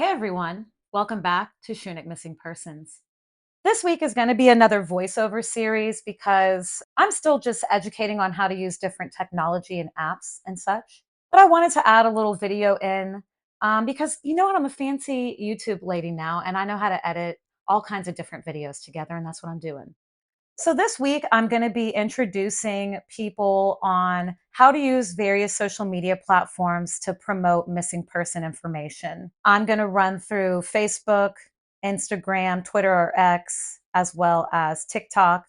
Hey everyone, welcome back to Shunik Missing Persons. This week is going to be another voiceover series because I'm still just educating on how to use different technology and apps and such. But I wanted to add a little video in because you know what? I'm a fancy YouTube lady now and I know how to edit all kinds of different videos together, and that's what I'm doing. So, this week, I'm going to be introducing people on how to use various social media platforms to promote missing person information. I'm going to run through Facebook, Instagram, Twitter, or X, as well as TikTok.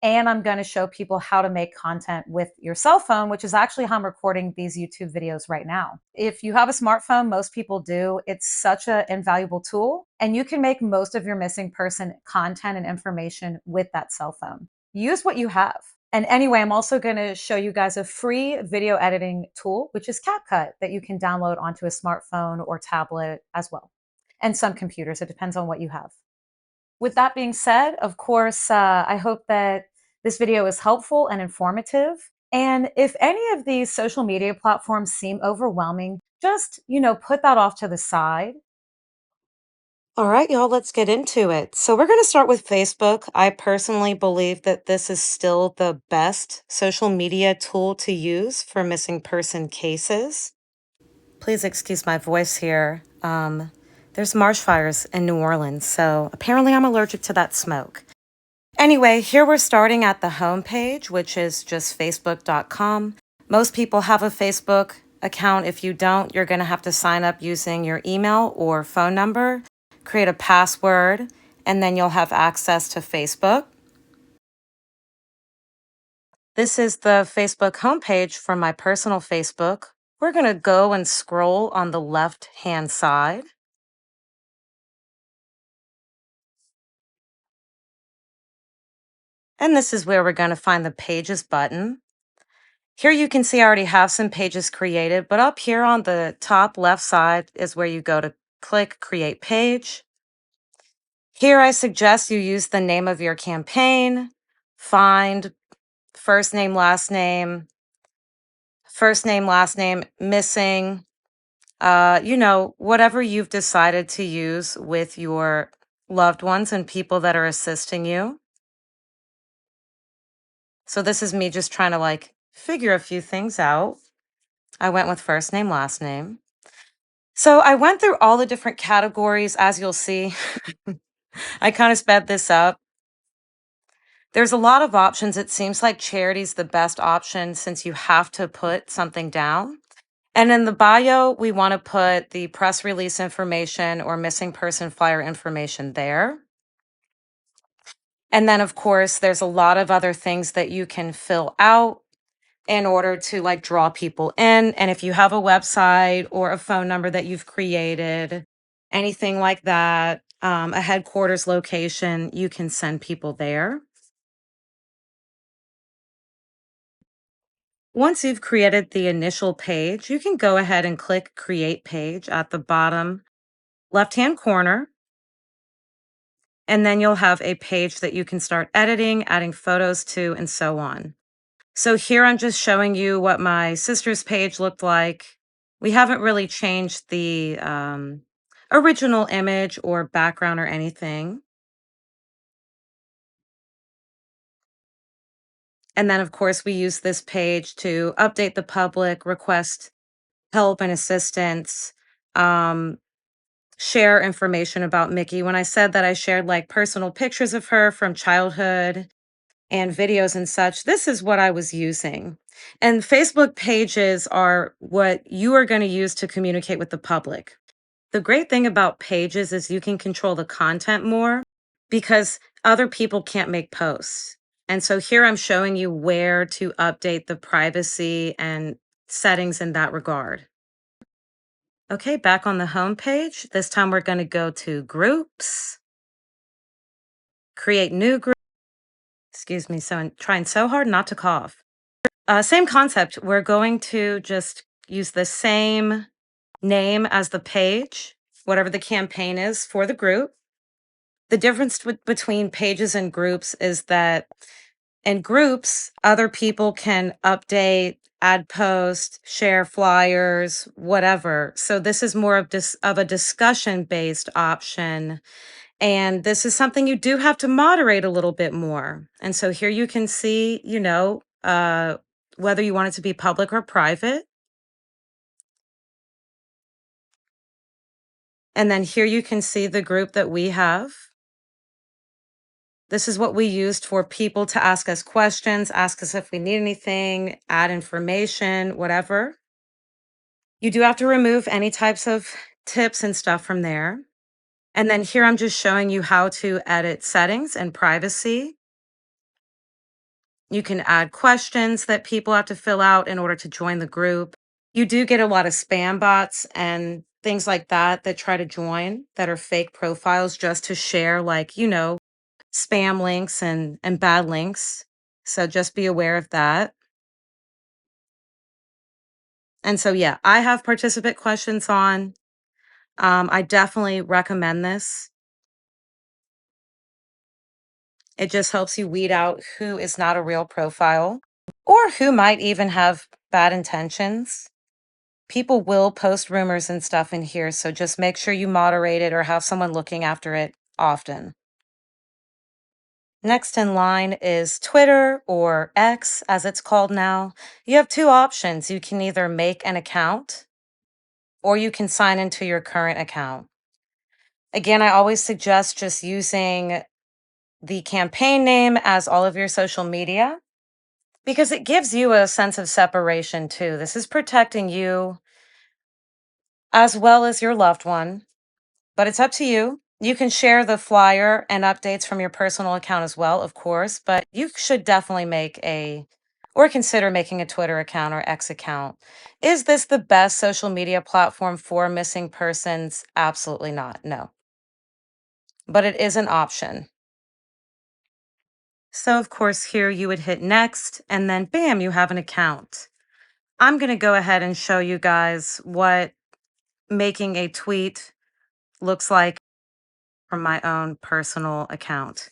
And I'm going to show people how to make content with your cell phone, which is actually how I'm recording these YouTube videos right now. If you have a smartphone, most people do. It's such an invaluable tool, and you can make most of your missing person content and information with that cell phone. Use what you have. And anyway, I'm also going to show you guys a free video editing tool, which is CapCut, that you can download onto a smartphone or tablet as well, and some computers. It depends on what you have. With that being said, of course, I hope that this video is helpful and informative. And if any of these social media platforms seem overwhelming, just, put that off to the side. All right, y'all, let's get into it. So, we're going to start with Facebook. I personally believe that this is still the best social media tool to use for missing person cases. Please excuse my voice here. There's marsh fires in New Orleans, so apparently I'm allergic to that smoke. Anyway, here we're starting at the home page, which is just facebook.com. Most people have a Facebook account. If you don't, you're going to have to sign up using your email or phone number, create a password, and then you'll have access to Facebook. This is the Facebook homepage for my personal Facebook. We're going to go and scroll on the left-hand side. And this is where we're going to find the Pages button. Here you can see I already have some pages created, but up here on the top left side is where you go to click Create Page. Here I suggest you use the name of your campaign, find first name, last name, missing, whatever you've decided to use with your loved ones and people that are assisting you. So this is me just trying to figure a few things out. I went with first name, last name. So I went through all the different categories, as you'll see. I kind of sped this up. There's a lot of options. It seems like charity's the best option since you have to put something down. And in the bio, we want to put the press release information or missing person flyer information there. And then, of course, there's a lot of other things that you can fill out in order to draw people in. And if you have a website or a phone number that you've created, anything like that, a headquarters location, you can send people there. Once you've created the initial page, you can go ahead and click Create Page at the bottom left-hand corner. And then you'll have a page that you can start editing, adding photos to, and so on. So here I'm just showing you what my sister's page looked like. We haven't really changed the original image or background or anything. And then, of course, we use this page to update the public, request help and assistance, share information about Mickey. When I said that I shared personal pictures of her from childhood and videos and such, this is what I was using. And Facebook pages are what you are going to use to communicate with the public. The great thing about pages is you can control the content more because other people can't make posts. And so here I'm showing you where to update the privacy and settings in that regard. Okay, back on the home page. This time we're going to go to groups, create new group. Excuse me, so I'm trying so hard not to cough. Same concept. We're going to just use the same name as the page, whatever the campaign is for the group. The difference between pages and groups is that in groups, other people can update add posts, share flyers, whatever. So this is more of a discussion based option. And this is something you do have to moderate a little bit more. And so here you can see, whether you want it to be public or private. And then here you can see the group that we have. This is what we used for people to ask us questions, ask us if we need anything, add information, whatever. You do have to remove any types of tips and stuff from there. And then here I'm just showing you how to edit settings and privacy. You can add questions that people have to fill out in order to join the group. You do get a lot of spam bots and things like that that try to join that are fake profiles just to share, like, spam links and bad links. So just be aware of that. And so, yeah, I have participant questions on. I definitely recommend this. It just helps you weed out who is not a real profile or who might even have bad intentions. People will post rumors and stuff in here, so just make sure you moderate it or have someone looking after it often. Next in line is Twitter, or X as it's called now. You have two options. You can either make an account or you can sign into your current account. Again, I always suggest just using the campaign name as all of your social media because it gives you a sense of separation too. This is protecting you as well as your loved one, but it's up to you. You can share the flyer and updates from your personal account as well, of course, but you should definitely consider making a Twitter account or X account. Is this the best social media platform for missing persons? Absolutely not. No. But it is an option. So, of course, here you would hit next, and then bam, you have an account. I'm going to go ahead and show you guys what making a tweet looks like from my own personal account.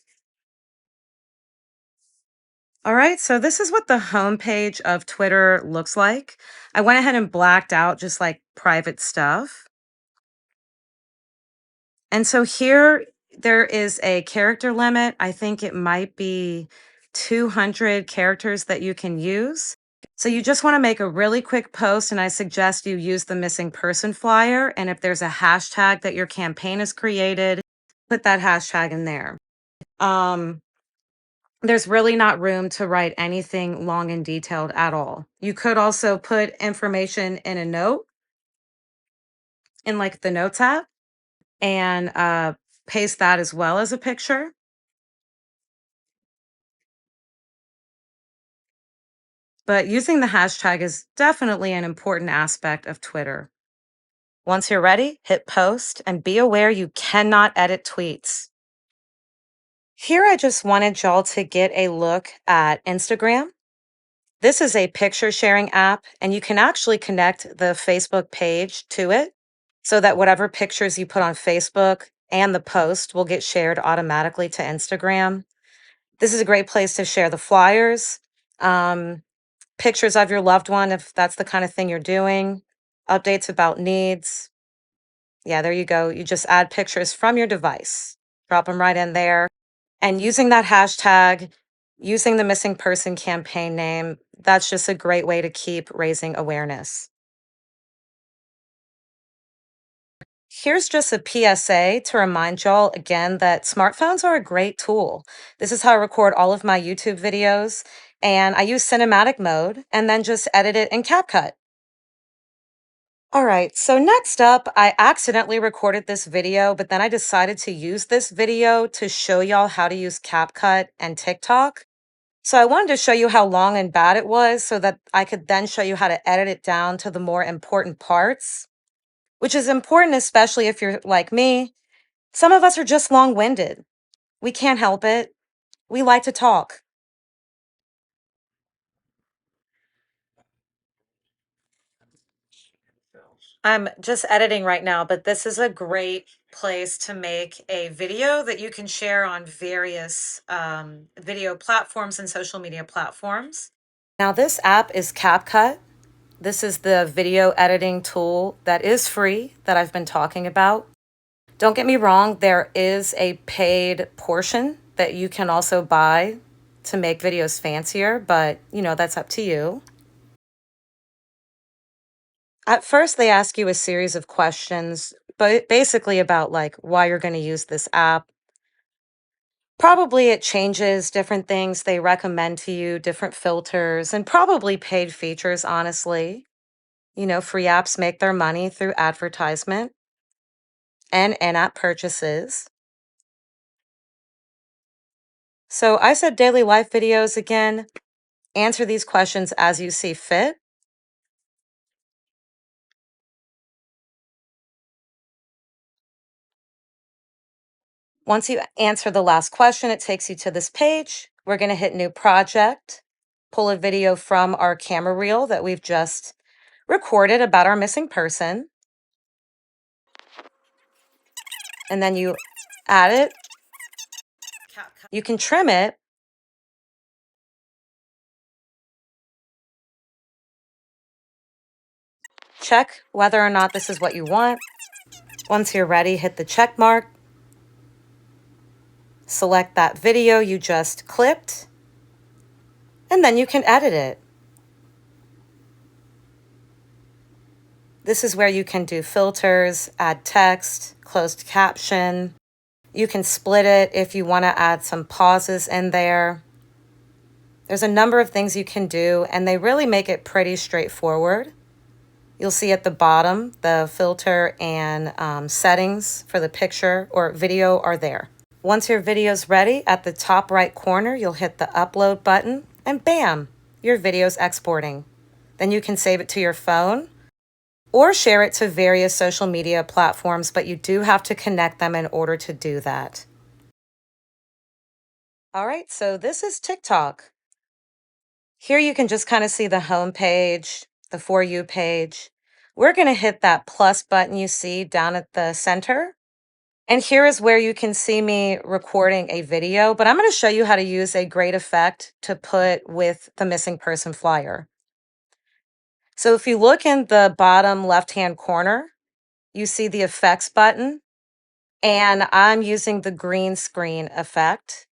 All right, so this is what the homepage of Twitter looks like. I went ahead and blacked out just like private stuff. And so here there is a character limit. I think it might be 200 characters that you can use. So you just want to make a really quick post, and I suggest you use the missing person flyer. And if there's a hashtag that your campaign has created, put that hashtag in there. Um, there's really not room to write anything long and detailed at all. You could also put information in a note in like the Notes app and paste that as well as a picture. But using the hashtag is definitely an important aspect of Twitter. Once you're ready, hit post and be aware you cannot edit tweets. Here, I just wanted y'all to get a look at Instagram. This is a picture sharing app, and you can actually connect the Facebook page to it so that whatever pictures you put on Facebook and the post will get shared automatically to Instagram. This is a great place to share the flyers, um, pictures of your loved one if that's the kind of thing you're doing, updates about needs. Yeah, there you go. You just add pictures from your device, drop them right in there. And using that hashtag, using the missing person campaign name, that's just a great way to keep raising awareness. Here's just a PSA to remind y'all again that smartphones are a great tool. This is how I record all of my YouTube videos, and I use cinematic mode and then just edit it in CapCut. All right, so next up, I accidentally recorded this video, but then I decided to use this video to show y'all how to use CapCut and TikTok. So I wanted to show you how long and bad it was so that I could then show you how to edit it down to the more important parts, which is important, especially if you're like me. Some of us are just long winded. We can't help it. We like to talk. I'm just editing right now, but this is a great place to make a video that you can share on various video platforms and social media platforms. Now, this app is CapCut. This is the video editing tool that is free that I've been talking about. Don't get me wrong, there is a paid portion that you can also buy to make videos fancier, but that's up to you. At first, they ask you a series of questions, but basically about like why you're going to use this app. Probably it changes different things they recommend to you, different filters, and probably paid features, honestly. Free apps make their money through advertisement and in app purchases. So I said daily life videos again. Answer these questions as you see fit. Once you answer the last question, it takes you to this page. We're going to hit new project, pull a video from our camera reel that we've just recorded about our missing person, and then you add it. You can trim it. Check whether or not this is what you want. Once you're ready, hit the check mark. Select that video you just clipped, and then you can edit it. This is where you can do filters, add text, closed caption. You can split it if you want to add some pauses in there. There's a number of things you can do, and they really make it pretty straightforward. You'll see at the bottom the filter and settings for the picture or video are there. Once your video's ready, at the top right corner, you'll hit the upload button, and bam, your video's exporting. Then you can save it to your phone or share it to various social media platforms, but you do have to connect them in order to do that. All right, so this is TikTok. Here you can just kind of see the home page, the For You page. We're going to hit that plus button you see down at the center. And here is where you can see me recording a video, but I'm going to show you how to use a great effect to put with the missing person flyer. So if you look in the bottom left-hand corner, you see the effects button, and I'm using the green screen effect.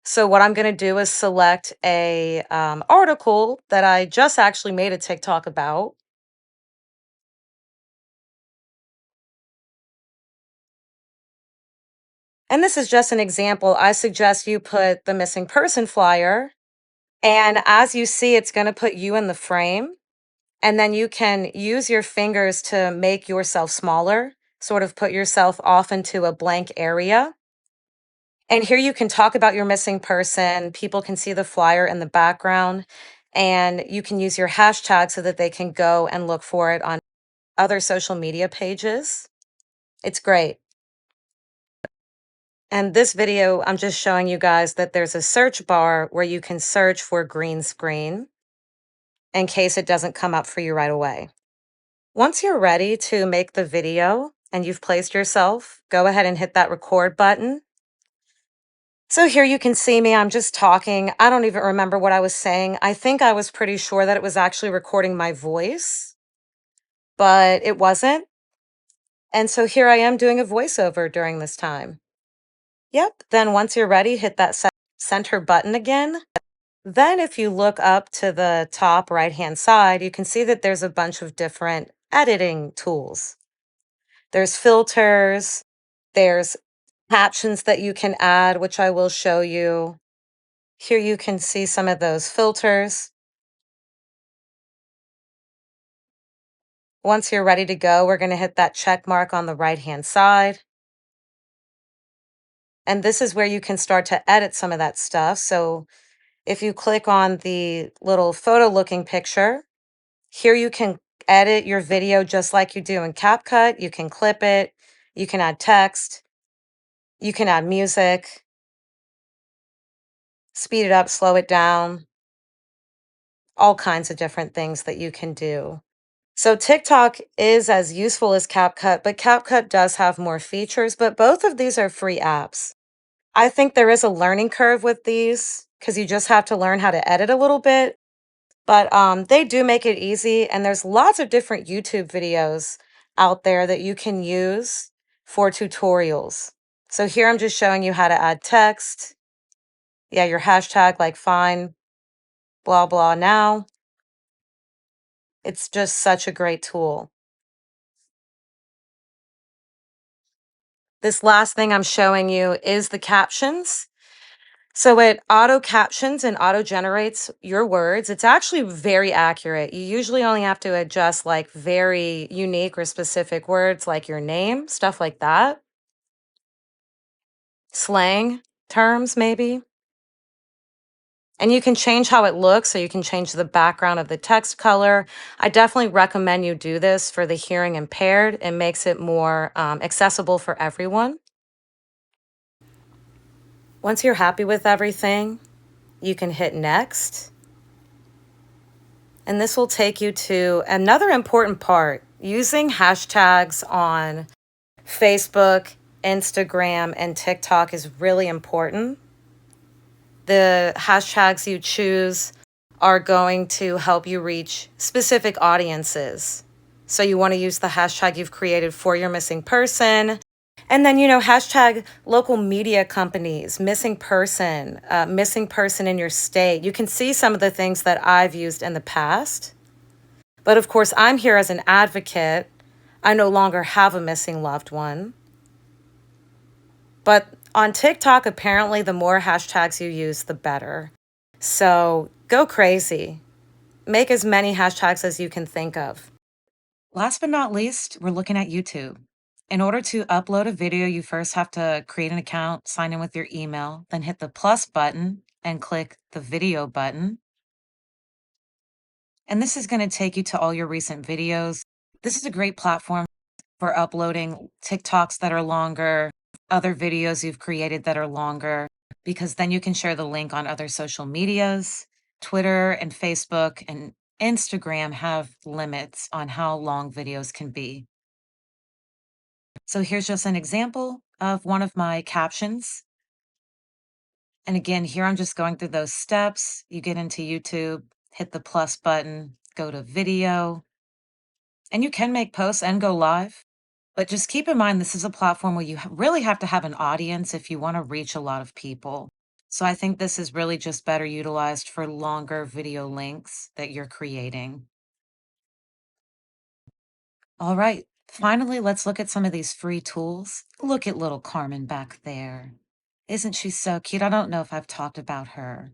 So what I'm going to do is select a article that I just actually made a TikTok about. And this is just an example. I suggest you put the missing person flyer. And as you see, it's going to put you in the frame. And then you can use your fingers to make yourself smaller, sort of put yourself off into a blank area. And here you can talk about your missing person. People can see the flyer in the background, and you can use your hashtag so that they can go and look for it on other social media pages. It's great. And this video, I'm just showing you guys that there's a search bar where you can search for green screen in case it doesn't come up for you right away. Once you're ready to make the video and you've placed yourself, go ahead and hit that record button. So here you can see me, I'm just talking. I don't even remember what I was saying. I think I was pretty sure that it was actually recording my voice, but it wasn't. And so here I am doing a voiceover during this time. Yep. Then once you're ready, hit that center button again. Then if you look up to the top right-hand side, you can see that there's a bunch of different editing tools. There's filters, there's captions that you can add, which I will show you. Here you can see some of those filters. Once you're ready to go, we're going to hit that check mark on the right-hand side. And this is where you can start to edit some of that stuff. So if you click on the little photo looking picture, here you can edit your video just like you do in CapCut. You can clip it, you can add text, you can add music, speed it up, slow it down, all kinds of different things that you can do. So TikTok is as useful as CapCut, but CapCut does have more features, but both of these are free apps. I think there is a learning curve with these. because you just have to learn how to edit a little bit. But they do make it easy, and there's lots of different YouTube videos out there that you can use for tutorials. So here I'm just showing you how to add text. Yeah, your hashtag like fine, blah, blah now. It's just such a great tool. This last thing I'm showing you is the captions. So it auto captions and auto generates your words. It's actually very accurate. You usually only have to adjust like very unique or specific words like your name, stuff like that. Slang terms, maybe. And you can change how it looks, so you can change the background of the text color. I definitely recommend you do this for the hearing impaired. It makes it more accessible for everyone. Once you're happy with everything, you can hit next. And this will take you to another important part. Using hashtags on Facebook, Instagram, and TikTok is really important. The hashtags you choose are going to help you reach specific audiences. So you want to use the hashtag you've created for your missing person. And then, hashtag local media companies, missing person in your state. You can see some of the things that I've used in the past. But of course, I'm here as an advocate. I no longer have a missing loved one. But on TikTok, apparently, the more hashtags you use, the better. So go crazy. Make as many hashtags as you can think of. Last but not least, we're looking at YouTube. In order to upload a video, you first have to create an account, sign in with your email, then hit the plus button and click the video button. And this is going to take you to all your recent videos. This is a great platform for uploading TikToks that are longer, other videos you've created that are longer, because then you can share the link on other social medias. Twitter and Facebook and Instagram have limits on how long videos can be. So here's just an example of one of my captions. And again, here I'm just going through those steps. You get into YouTube, hit the plus button, go to video, and you can make posts and go live. But just keep in mind, this is a platform where you really have to have an audience if you want to reach a lot of people. So I think this is really just better utilized for longer video links that you're creating. All right, finally, let's look at some of these free tools. Look at little Carmen back there. Isn't she so cute? I don't know if I've talked about her.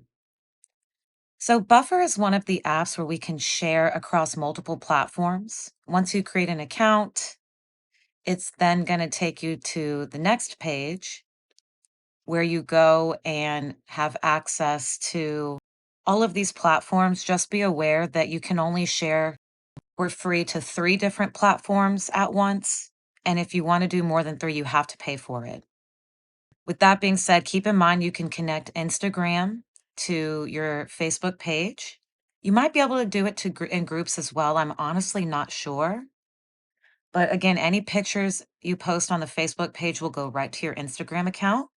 So Buffer is one of the apps where we can share across multiple platforms. Once you create an account, it's then going to take you to the next page where you go and have access to all of these platforms. Just be aware that you can only share for free to 3 different platforms at once. And if you want to do more than 3, you have to pay for it. With that being said, keep in mind you can connect Instagram to your Facebook page. You might be able to do it in groups as well. I'm honestly not sure. But again, any pictures you post on the Facebook page will go right to your Instagram account.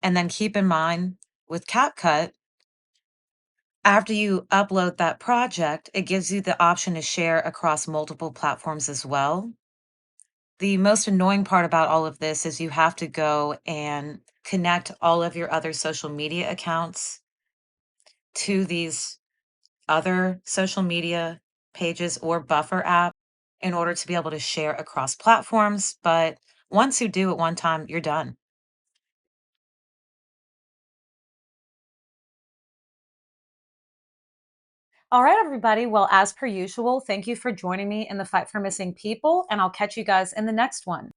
And then keep in mind with CapCut, after you upload that project, it gives you the option to share across multiple platforms as well. The most annoying part about all of this is you have to go and connect all of your other social media accounts to these other social media pages or Buffer app in order to be able to share across platforms. But once you do it one time, you're done. All right, everybody. Well, as per usual, thank you for joining me in the fight for missing people, and I'll catch you guys in the next one.